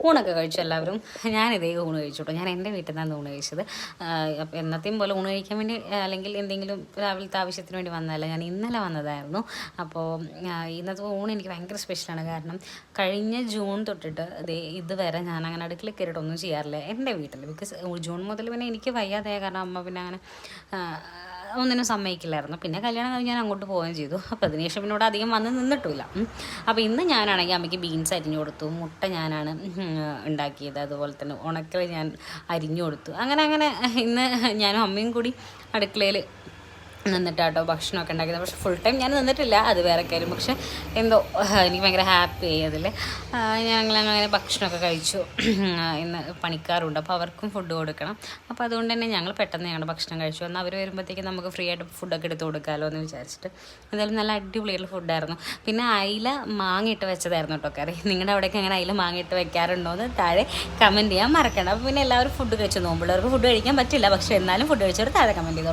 ഊണൊക്കെ കഴിച്ചു എല്ലാവരും. ഞാനിതേ ഊണ് കഴിച്ചു കേട്ടോ. ഞാൻ എൻ്റെ വീട്ടിൽ നിന്നാണ് ഊണ് കഴിച്ചത്. അപ്പോൾ എന്നത്തെയും പോലെ ഊണ് കഴിക്കാൻ വേണ്ടി അല്ലെങ്കിൽ എന്തെങ്കിലും രാവിലത്തെ ആവശ്യത്തിന് വേണ്ടി വന്നതല്ല, ഞാൻ ഇന്നലെ വന്നതായിരുന്നു. അപ്പോൾ ഇന്നത്തെ ഊണ് എനിക്ക് ഭയങ്കര സ്പെഷ്യലാണ്. കാരണം കഴിഞ്ഞ ജൂൺ തൊട്ടിട്ട് ഇതുവരെ ഞാൻ അങ്ങനെ അടുക്കളയിൽ കയറിയിട്ടൊന്നും ചെയ്യാറില്ല എൻ്റെ വീട്ടിൽ. ബിക്കോസ് ജൂൺ മുതൽ പിന്നെ എനിക്ക് വയ്യാതായ കാരണം അമ്മ പിന്നെ അങ്ങനെ ഒന്നിനും സമ്മതിക്കില്ലായിരുന്നു. പിന്നെ കല്യാണം കഴിഞ്ഞ് ഞാൻ അങ്ങോട്ട് പോവുകയും ചെയ്തു. അപ്പോൾ അതിനുശേഷം പിന്നെ ഇവിടെ അധികം വന്ന് നിന്നിട്ടില്ല. അപ്പോൾ ഇന്ന് ഞാനാണെങ്കിൽ അമ്മയ്ക്ക് ബീൻസ് അരിഞ്ഞു കൊടുത്തു, മുട്ട ഞാനാണ് ഉണ്ടാക്കിയത്, അതുപോലെ തന്നെ ഉണക്കൽ ഞാൻ അരിഞ്ഞു കൊടുത്തു. അങ്ങനെ ഇന്ന് ഞാനും അമ്മയും കൂടി അടുക്കളയിൽ നിന്നിട്ടാട്ടോ ഭക്ഷണമൊക്കെ ഉണ്ടാക്കിയത്. പക്ഷേ ഫുൾ ടൈം ഞാൻ നിന്നിട്ടില്ല, അത് വേറെ കാര്യം. പക്ഷേ എന്തോ എനിക്ക് ഭയങ്കര ഹാപ്പി ആയി അതിൽ. ഞങ്ങളങ്ങനെ ഭക്ഷണമൊക്കെ കഴിച്ചു. ഇന്ന് പണിക്കാറുണ്ട്, അപ്പോൾ അവർക്കും ഫുഡ് കൊടുക്കണം. അപ്പോൾ അതുകൊണ്ട് തന്നെ ഞങ്ങൾ പെട്ടെന്ന് ഞങ്ങളുടെ ഭക്ഷണം കഴിച്ചു. എന്നാൽ അവർ വരുമ്പോഴത്തേക്കും നമുക്ക് ഫ്രീ ആയിട്ട് ഫുഡൊക്കെ എടുത്ത് കൊടുക്കാമല്ലോ എന്ന് വിചാരിച്ചിട്ട്. എന്തായാലും നല്ല അടിപൊളിയായിട്ടുള്ള ഫുഡായിരുന്നു. പിന്നെ അയില മാങ്ങിയിട്ട് വെച്ചതായിരുന്നു കേട്ടോ കറി. നിങ്ങളുടെ അവിടേക്ക് അങ്ങനെ അയില മാങ്ങിയിട്ട് വെക്കാറുണ്ടോ എന്ന് താഴെ കമൻറ്റ് ചെയ്യാൻ മറക്കണം. അപ്പോൾ പിന്നെ എല്ലാവരും ഫുഡ് കഴിച്ചു. നോമ്പുള്ളവർക്ക് ഫുഡ് കഴിക്കാൻ പറ്റില്ല, പക്ഷേ എന്നാലും ഫുഡ് കഴിച്ചവർ താഴെ കമൻറ്റ് ചെയ്തോളൂ.